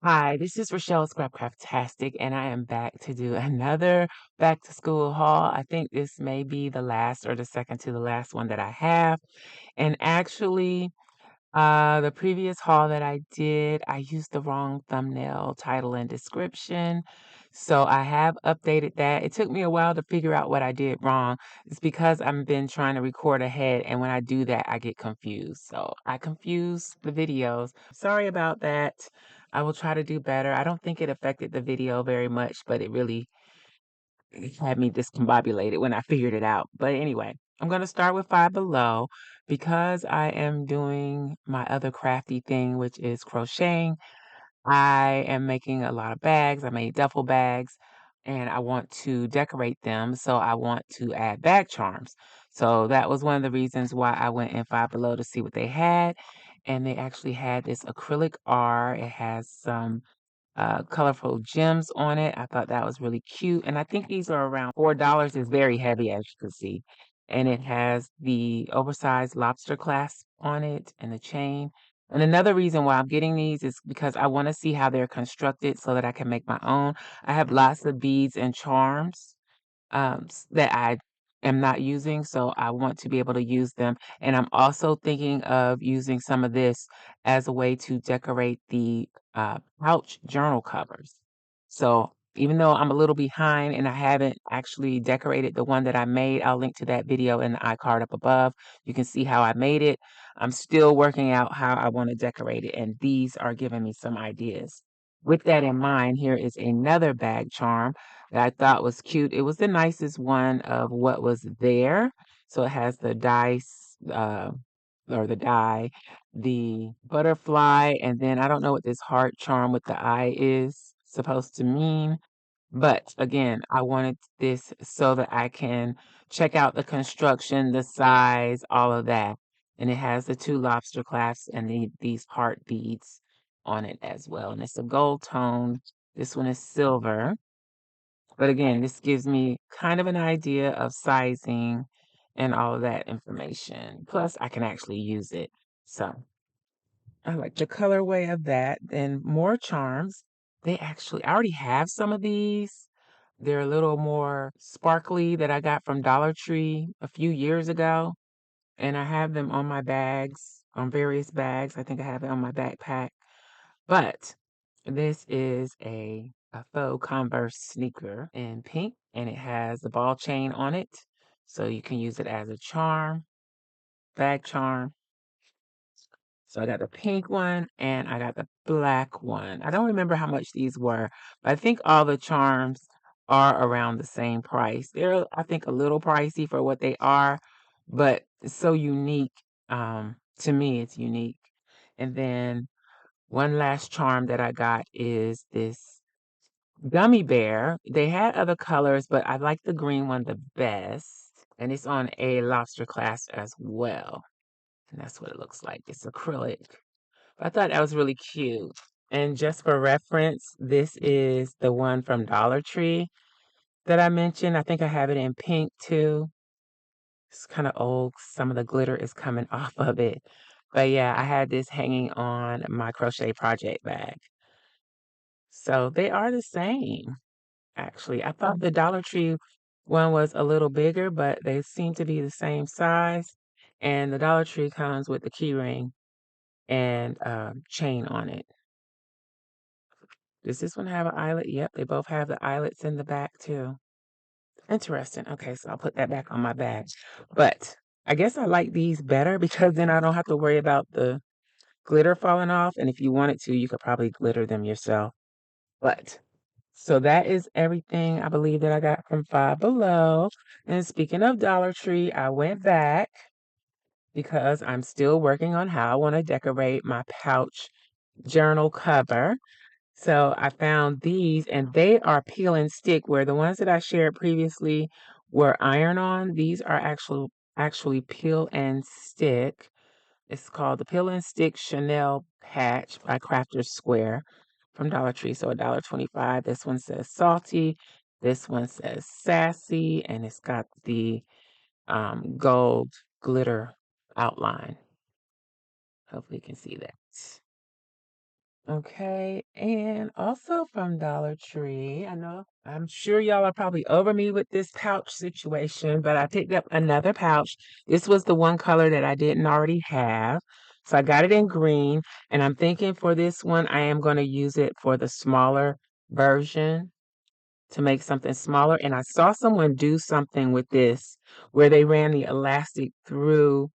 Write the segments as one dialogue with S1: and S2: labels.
S1: Hi, this is Rachelle Scrapcraftastic, and I am back to do another back to school haul. I think this may be the last or the second to the last one that I have. And actually, the previous haul that I did, I used the wrong thumbnail, title, and description. So I have updated that. It took me a while to figure out what I did wrong. It's because I've been trying to record ahead, and when I do that, I get confused. So I confuse the videos. Sorry about that. I will try to do better. I don't think it affected the video very much, but it really had me discombobulated when I figured it out. But anyway, I'm going to start with Five Below because I am doing my other crafty thing, which is crocheting. I am making a lot of bags. I made duffel bags and I want to decorate them. So I want to add bag charms. So that was one of the reasons why I went in Five Below to see what they had. And they actually had this acrylic R. It has some colorful gems on it. I thought that was really cute. And I think these are around $4. It's very heavy, as you can see. And it has the oversized lobster clasp on it and the chain. And another reason why I'm getting these is because I want to see how they're constructed so that I can make my own. I have lots of beads and charms that I am not using, so I want to be able to use them. And I'm also thinking of using some of this as a way to decorate the pouch journal covers. So even though I'm a little behind and I haven't actually decorated the one that I made, I'll link to that video in the iCard up above. You can see how I made it. I'm still working out how I want to decorate it, and these are giving me some ideas. With that in mind, here is another bag charm that I thought was cute. It was the nicest one of what was there. So it has the dice, or the die, the butterfly, and then I don't know what this heart charm with the eye is supposed to mean. But again, I wanted this so that I can check out the construction, the size, all of that. And it has the two lobster clasps and these heart beads on it as well. And it's a gold tone. This one is silver. But again, this gives me kind of an idea of sizing and all of that information. Plus, I can actually use it. So I like the colorway of that. Then more charms. I already have some of these. They're a little more sparkly that I got from Dollar Tree a few years ago. And I have them on my bags, on various bags. I think I have it on my backpack. But this is a faux Converse sneaker in pink, and it has the ball chain on it. So you can use it as a charm, bag charm. So I got the pink one and I got the black one. I don't remember how much these were, but I think all the charms are around the same price. They're, I think, a little pricey for what they are, but it's so unique. To me, it's unique. And then one last charm that I got is this gummy bear. They had other colors, but I like the green one the best. And it's on a lobster clasp as well. And that's what it looks like. It's acrylic. I thought that was really cute. And just for reference, this is the one from Dollar Tree that I mentioned. I think I have it in pink too. It's kind of old. Some of the glitter is coming off of it. But yeah, I had this hanging on my crochet project bag. So they are the same, actually. I thought the Dollar Tree one was a little bigger, but they seem to be the same size. And the Dollar Tree comes with the key ring and chain on it. Does this one have an eyelet? Yep, they both have the eyelets in the back too. Interesting. Okay, so I'll put that back on my bag. But I guess I like these better because then I don't have to worry about the glitter falling off. And if you wanted to, you could probably glitter them yourself. But so that is everything I believe that I got from Five Below. And speaking of Dollar Tree, I went back because I'm still working on how I want to decorate my pouch journal cover. So I found these and they are peel and stick, where the ones that I shared previously were iron on. These are actually peel and stick. It's called the Peel and Stick Chanel Patch by Crafter's Square from Dollar Tree. So $1.25. This one says salty. This one says sassy, and it's got the gold glitter outline. Hopefully you can see that. Okay, and also from Dollar Tree, I'm sure y'all are probably over me with this pouch situation, but I picked up another pouch. This was the one color that I didn't already have. So I got it in green, and I'm thinking for this one, I am going to use it for the smaller version to make something smaller. And I saw someone do something with this where they ran the elastic through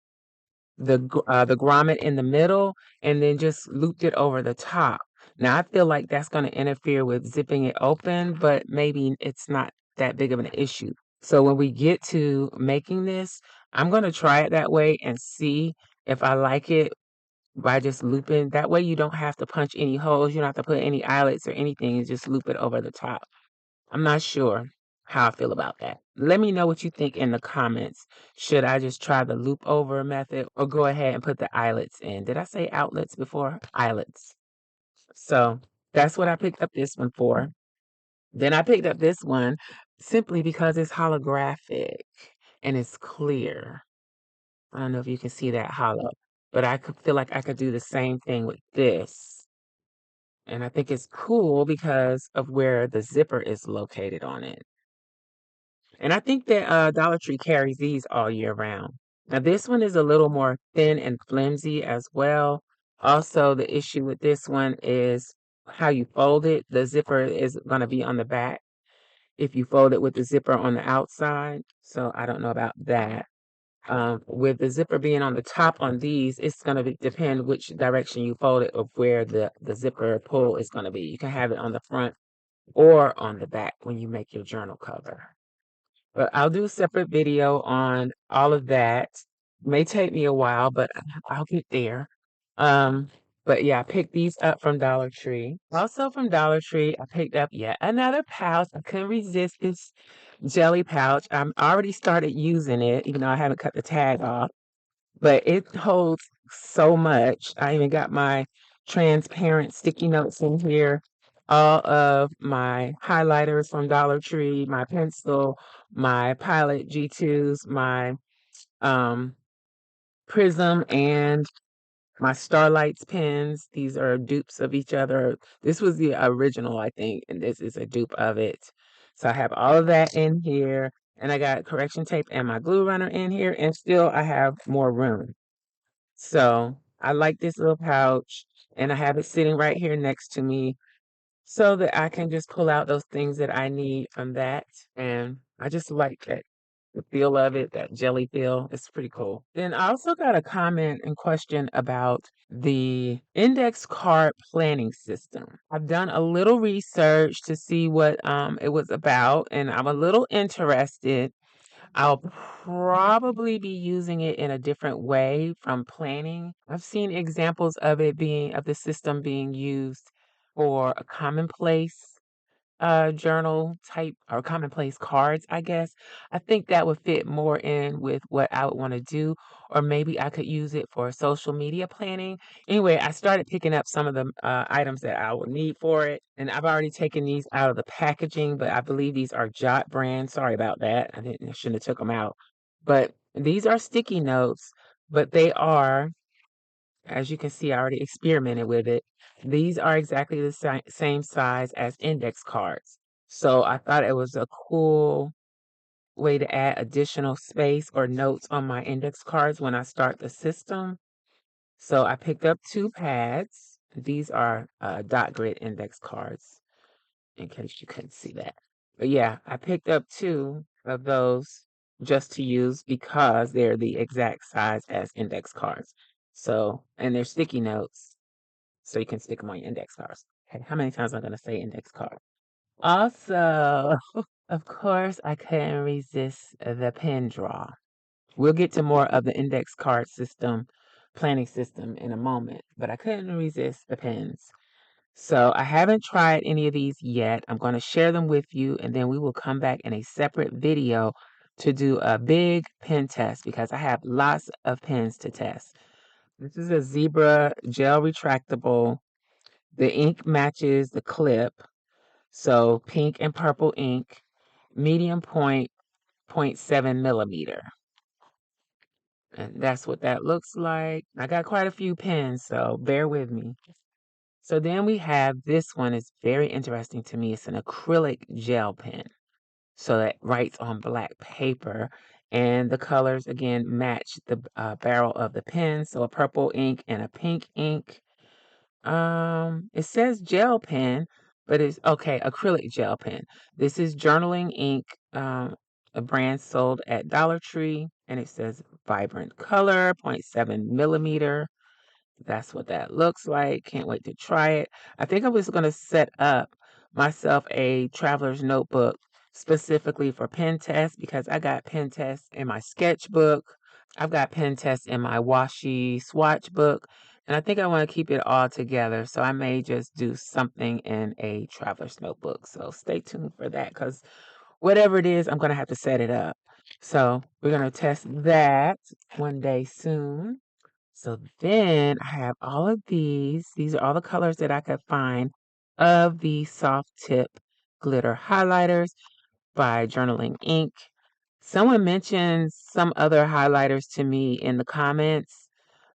S1: the grommet in the middle and then just looped it over the top. Now I feel like that's going to interfere with zipping it open, but maybe it's not that big of an issue. So when we get to making this, I'm going to try it that way and see if I like it by just looping. That way you don't have to punch any holes, you don't have to put any eyelets or anything, you just loop it over the top. I'm not sure how I feel about that. Let me know what you think in the comments. Should I just try the loop over method or go ahead and put the eyelets in? Did I say outlets before? Eyelets. So that's what I picked up this one for. Then I picked up this one simply because it's holographic and it's clear. I don't know if you can see that hollow, but I could feel like I could do the same thing with this. And I think it's cool because of where the zipper is located on it. And I think that Dollar Tree carries these all year round. Now, this one is a little more thin and flimsy as well. Also, the issue with this one is how you fold it. The zipper is going to be on the back if you fold it with the zipper on the outside. So I don't know about that. With the zipper being on the top on these, it's going to depend which direction you fold it of where the zipper pull is going to be. You can have it on the front or on the back when you make your journal cover. But I'll do a separate video on all of that. May take me a while, but I'll get there. Um, but yeah, I picked these up from Dollar Tree. Also from Dollar Tree, I picked up yet another pouch. I couldn't resist this jelly pouch. I'm already started using it, even though I haven't cut the tag off, but it holds so much. I even got my transparent sticky notes in here, all of my highlighters from Dollar Tree, my pencil, my Pilot G2s, my um, Prism, and my Starlights pens. These are dupes of each other. This was the original, I think, and this is a dupe of it. So I have all of that in here, and I got correction tape and my glue runner in here, and still I have more room. So I like this little pouch and I have it sitting right here next to me so that I can just pull out those things that I need from that. And I just like that the feel of it, that jelly feel. It's pretty cool. Then I also got a comment and question about the index card planning system. I've done a little research to see what it was about, and I'm a little interested. I'll probably be using it in a different way from planning. I've seen examples of the system being used for a commonplace journal type or commonplace cards, I guess. I think that would fit more in with what I would want to do, or maybe I could use it for social media planning. Anyway, I started picking up some of the items that I would need for it, and I've already taken these out of the packaging, but I believe these are Jot brand. Sorry about that. I shouldn't have took them out. But these are sticky notes, but they are, as you can see, I already experimented with it. These are exactly the same size as index cards. So I thought it was a cool way to add additional space or notes on my index cards when I start the system. So I picked up two pads. These are dot grid index cards, in case you couldn't see that. But yeah, I picked up two of those just to use because they're the exact size as index cards. So, and they're sticky notes, so you can stick them on your index cards. Okay, how many times am I going to say index card? Also, of course, I couldn't resist the pen draw. We'll get to more of the index card system, planning system in a moment, but I couldn't resist the pens. So I haven't tried any of these yet. I'm going to share them with you, and then we will come back in a separate video to do a big pen test because I have lots of pens to test. This is a Zebra gel retractable. The ink matches the clip. So pink and purple ink, medium point, 0.7 millimeter. And that's what that looks like. I got quite a few pens, so bear with me. So then we have this one is very interesting to me. It's an acrylic gel pen. So that writes on black paper. And the colors again match the barrel of the pen. So a purple ink and a pink ink. It says gel pen, but it's okay, acrylic gel pen. This is journaling ink, a brand sold at Dollar Tree, and it says vibrant color, 0.7 millimeter. That's what that looks like. Can't wait to try it. I think I was going to set up myself a traveler's notebook specifically for pen tests because I got pen tests in my sketchbook. I've got pen tests in my washi swatch book. And I think I want to keep it all together. So I may just do something in a traveler's notebook. So stay tuned for that because whatever it is, I'm going to have to set it up. So we're going to test that one day soon. So then I have all of these. These are all the colors that I could find of the soft tip glitter highlighters by Journaling Ink. Someone mentioned some other highlighters to me in the comments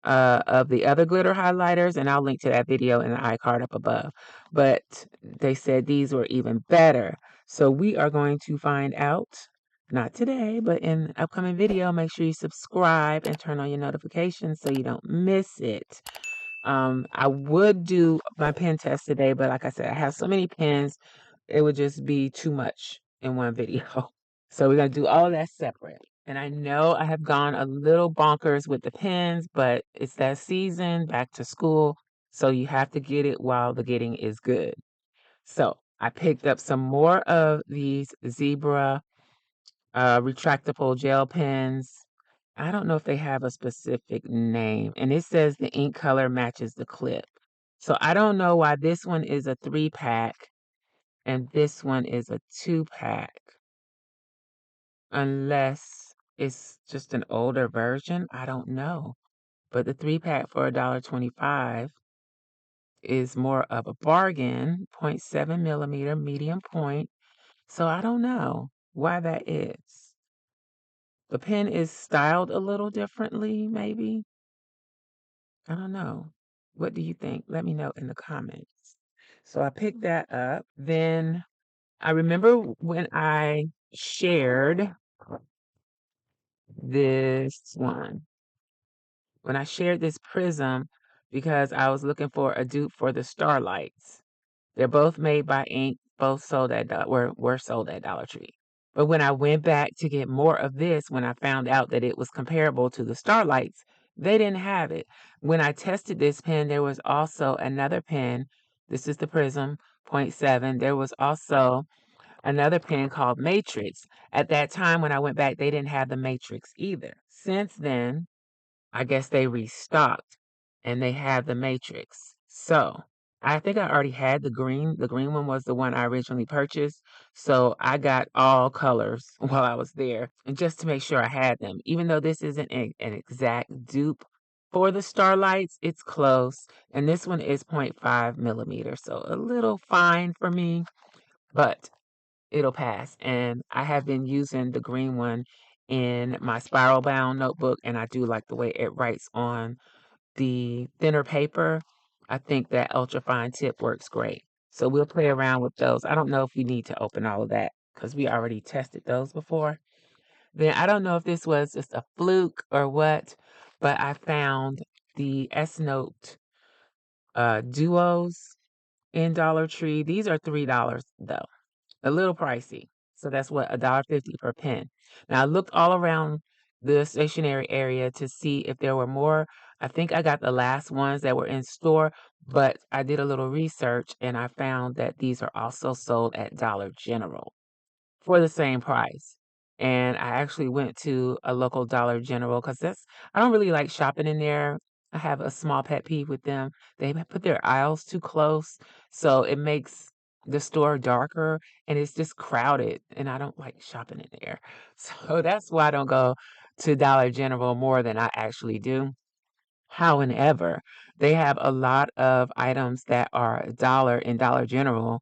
S1: of the other glitter highlighters, and I'll link to that video in the iCard up above. But they said these were even better. So we are going to find out, not today, but in the upcoming video. Make sure you subscribe and turn on your notifications so you don't miss it. I would do my pen test today, but like I said, I have so many pens, it would just be too much in one video. So we're going to do all of that separate. And I know I have gone a little bonkers with the pens, but it's that season, back to school. So you have to get it while the getting is good. So I picked up some more of these zebra retractable gel pens. I don't know if they have a specific name. And it says the ink color matches the clip. So I don't know why this one is a 3-pack and this one is a 2-pack. Unless it's just an older version. I don't know. But the 3-pack for $1.25 is more of a bargain, 0.7 millimeter medium point. So I don't know why that is. The pen is styled a little differently, maybe. I don't know. What do you think? Let me know in the comments. So I picked that up. Then I remember when I shared this one. When I shared this prism because I was looking for a dupe for the Starlights. They're both made by Ink, both sold at were sold at Dollar Tree. But when I went back to get more of this, when I found out that it was comparable to the Starlights, they didn't have it. When I tested this pen, there was also another pen. This is the Prism .7. There was also another pen called Matrix. At that time, when I went back, they didn't have the Matrix either. Since then, I guess they restocked and they have the Matrix. So I think I already had the green. The green one was the one I originally purchased. So I got all colors while I was there. And just to make sure I had them, even though this isn't an exact dupe for the Starlights, it's close. And this one is 0.5 millimeter. So a little fine for me, but it'll pass. And I have been using the green one in my spiral bound notebook, and I do like the way it writes on the thinner paper. I think that ultrafine tip works great. So we'll play around with those. I don't know if we need to open all of that because we already tested those before. Then I don't know if this was just a fluke or what, but I found the S Note duos in Dollar Tree. These are $3 though. A little pricey. So that's what, $1.50 per pen. Now I looked all around the stationery area to see if there were more. I think I got the last ones that were in store, but I did a little research and I found that these are also sold at Dollar General for the same price. And I actually went to a local Dollar General because I don't really like shopping in there. I have a small pet peeve with them. They put their aisles too close, so it makes the store darker and it's just crowded. And I don't like shopping in there. So that's why I don't go to Dollar General more than I actually do. However, they have a lot of items that are a dollar in Dollar General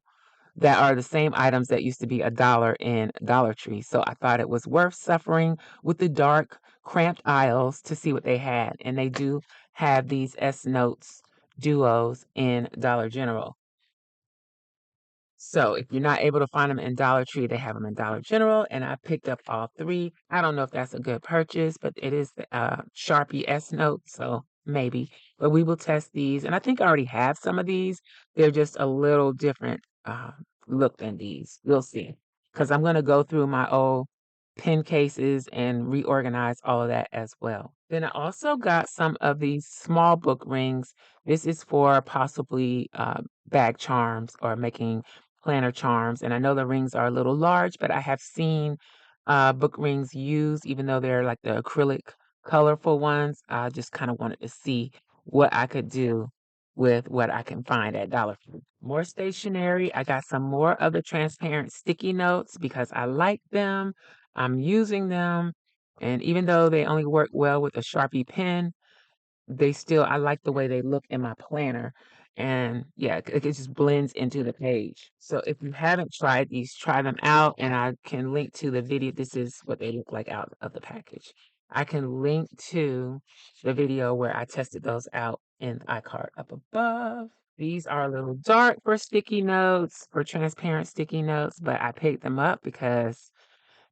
S1: that are the same items that used to be $1 in Dollar Tree. So I thought it was worth suffering with the dark, cramped aisles to see what they had. And they do have these S Notes duos in Dollar General. So if you're not able to find them in Dollar Tree, they have them in Dollar General, and I picked up all three. I don't know if that's a good purchase, but it is the Sharpie S Note, so maybe. But we will test these, and I think I already have some of these. They're just a little different look than these. We'll see, because I'm going to go through my old pen cases and reorganize all of that as well. Then I also got some of these small book rings. This is for possibly bag charms or making planner charms. And I know the rings are a little large, but I have seen book rings used, even though they're like the acrylic colorful ones. I just kind of wanted to see what I could do with what I can find at Dollar Tree. More stationery. I got some more of the transparent sticky notes because I like them. I'm using them. And even though they only work well with a Sharpie pen, they still I like the way they look in my planner. And yeah, it just blends into the page. So if you haven't tried these, try them out. And I can link to the video. This is what they look like out of the package. I can link to the video where I tested those out in the iCard up above. These are a little dark for sticky notes, for transparent sticky notes, but I picked them up because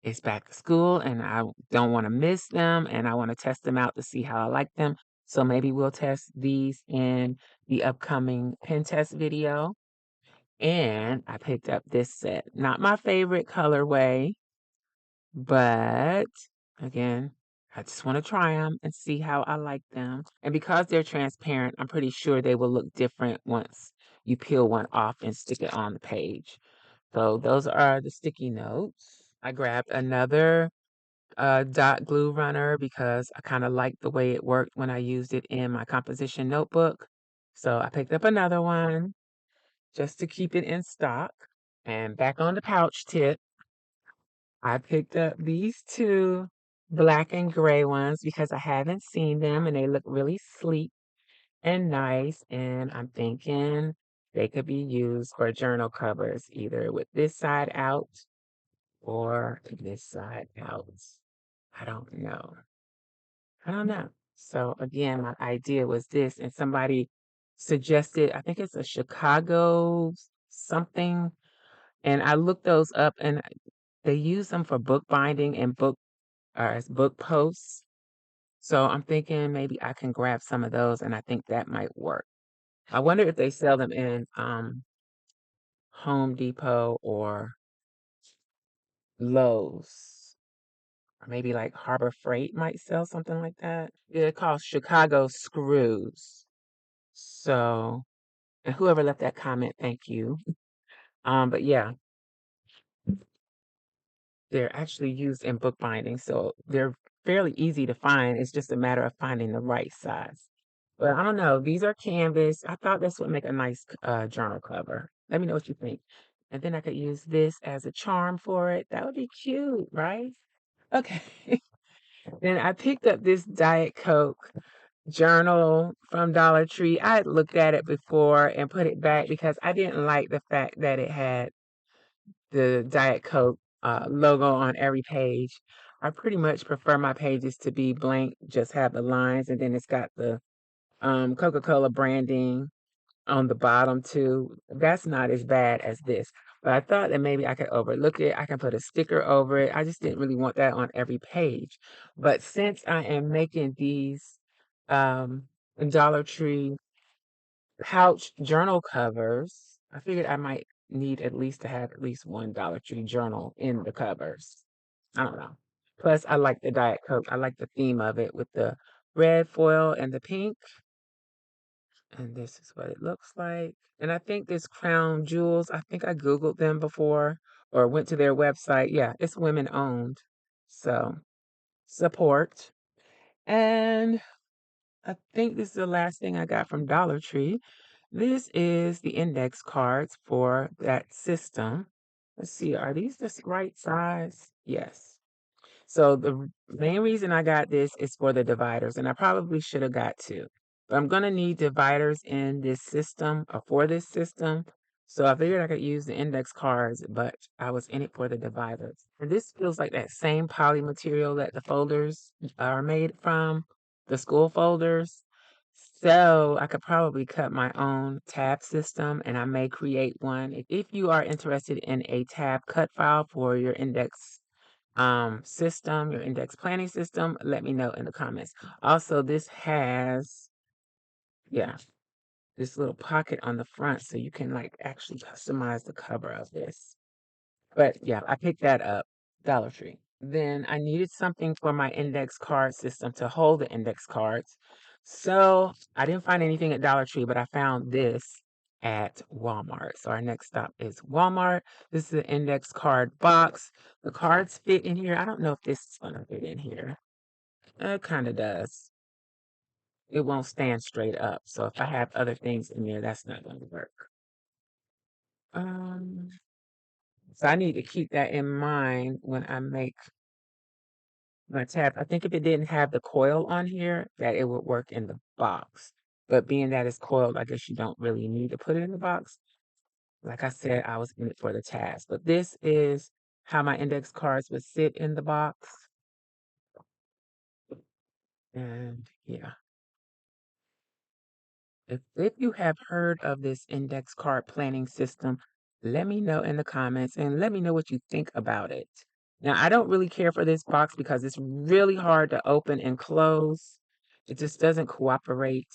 S1: it's back to school and I don't want to miss them and I want to test them out to see how I like them. So maybe we'll test these in the upcoming pen test video. And I picked up this set. Not my favorite colorway, but again, I just want to try them and see how I like them. And because they're transparent, I'm pretty sure they will look different once you peel one off and stick it on the page. So those are the sticky notes. I grabbed another dot glue runner because I kind of liked the way it worked when I used it in my composition notebook. So I picked up another one just to keep it in stock. And back on the pouch tip, I picked up these two black and gray ones because I haven't seen them and they look really sleek and nice. And I'm thinking they could be used for journal covers, either with this side out or this side out. I don't know. I don't know. So again, my idea was this, and somebody suggested, I think it's a Chicago something, and I looked those up, and they use them for book binding and book or as book posts. So I'm thinking maybe I can grab some of those, and I think that might work. I wonder if they sell them in Home Depot or Lowe's. Or maybe like Harbor Freight might sell something like that. Yeah, it calls Chicago Screws. So, and whoever left that comment, thank you. But yeah, they're actually used in bookbinding, so they're fairly easy to find. It's just a matter of finding the right size. But I don't know. These are canvas. I thought this would make a nice journal cover. Let me know what you think. And then I could use this as a charm for it. That would be cute, right? Okay. Then I picked up this Diet Coke journal from Dollar Tree. I had looked at it before and put it back because I didn't like the fact that it had the Diet Coke logo on every page. I pretty much prefer my pages to be blank, just have the lines, and then it's got the Coca-Cola branding on the bottom too. That's not as bad as this. But I thought that maybe I could overlook it. I can put a sticker over it. I just didn't really want that on every page. But since I am making these um, Dollar Tree pouch journal covers, I figured I might need at least to have at least one Dollar Tree journal in the covers. I don't know. Plus, I like the Diet Coke. I like the theme of it with the red foil and the pink. And this is what it looks like. And I think this Crown Jewels, I think I Googled them before or went to their website. Yeah, it's women owned. So support. And I think this is the last thing I got from Dollar Tree. This is the index cards for that system. Let's see, are these the right size? Yes. So the main reason I got this is for the dividers, and I probably should have got two. But I'm going to need dividers in this system or for this system. So I figured I could use the index cards, but I was in it for the dividers. And this feels like that same poly material that the folders are made from, the school folders. So I could probably cut my own tab system and I may create one. If you are interested in a tab cut file for your index system, your index planning system, let me know in the comments. Also, this has, yeah, this little pocket on the front so you can like actually customize the cover of this. But yeah, I picked that up, Dollar Tree. Then I needed something for my index card system to hold the index cards. So I didn't find anything at Dollar Tree, but I found this at Walmart. So our next stop is Walmart. This is an index card box. The cards fit in here. I don't know if this is going to fit in here. It kind of does. It won't stand straight up. So if I have other things in there, that's not going to work. Um, so I need to keep that in mind when I make my tab. I think if it didn't have the coil on here, that it would work in the box. But being that it's coiled, I guess you don't really need to put it in the box. Like I said, I was in it for the tabs. But this is how my index cards would sit in the box. And yeah. If you have heard of this index card planning system, let me know in the comments and let me know what you think about it. Now, I don't really care for this box because it's really hard to open and close. It just doesn't cooperate,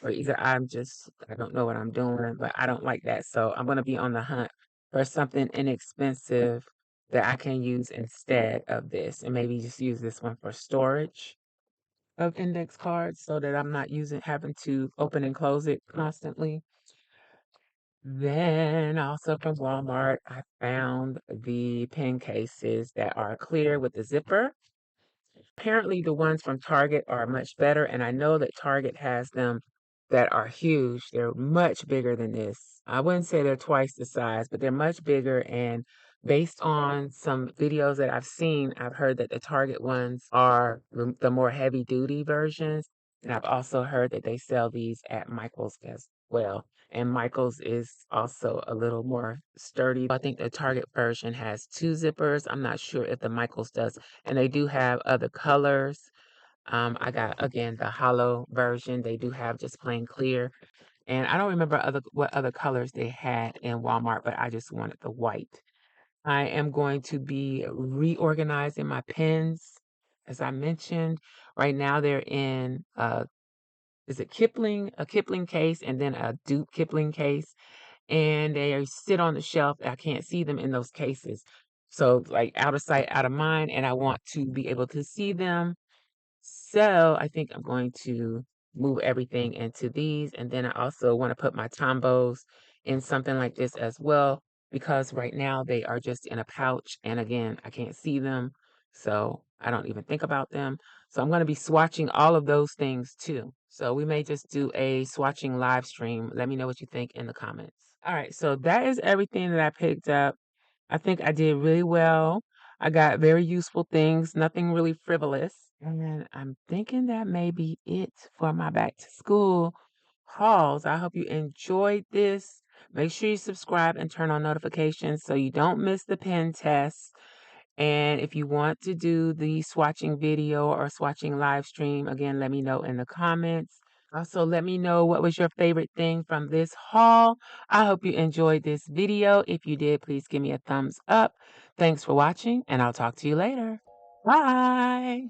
S1: or either I don't know what I'm doing, but I don't like that. So I'm going to be on the hunt for something inexpensive that I can use instead of this, and maybe just use this one for storage of index cards so that I'm not having to open and close it constantly. Then also from Walmart, I found the pen cases that are clear with the zipper. Apparently the ones from Target are much better, and I know that Target has them that are huge. They're much bigger than this. I wouldn't say they're twice the size, but they're much bigger. And based on some videos that I've seen, I've heard that the Target ones are the more heavy duty versions. And I've also heard that they sell these at Michael's as well. And Michael's is also a little more sturdy. I think the Target version has two zippers. I'm not sure if the Michael's does, and they do have other colors. I got again the hollow version. They do have just plain clear, and I don't remember what other colors they had in Walmart, but I just wanted the white. I am going to be reorganizing my pens, as I mentioned. Right now they're in is it Kipling, a Kipling case, and then a dupe Kipling case, and they sit on the shelf. I can't see them in those cases. So like out of sight, out of mind, and I want to be able to see them. So I think I'm going to move everything into these. And then I also want to put my Tombos in something like this as well, because right now they are just in a pouch. And again, I can't see them. So I don't even think about them. So I'm going to be swatching all of those things too. So we may just do a swatching live stream. Let me know what you think in the comments. All right. So that is everything that I picked up. I think I did really well. I got very useful things, nothing really frivolous. And I'm thinking that may be it for my back to school hauls. I hope you enjoyed this. Make sure you subscribe and turn on notifications so you don't miss the pen test. And if you want to do the swatching video or swatching live stream, again, let me know in the comments. Also, let me know what was your favorite thing from this haul. I hope you enjoyed this video. If you did, please give me a thumbs up. Thanks for watching, and I'll talk to you later. Bye.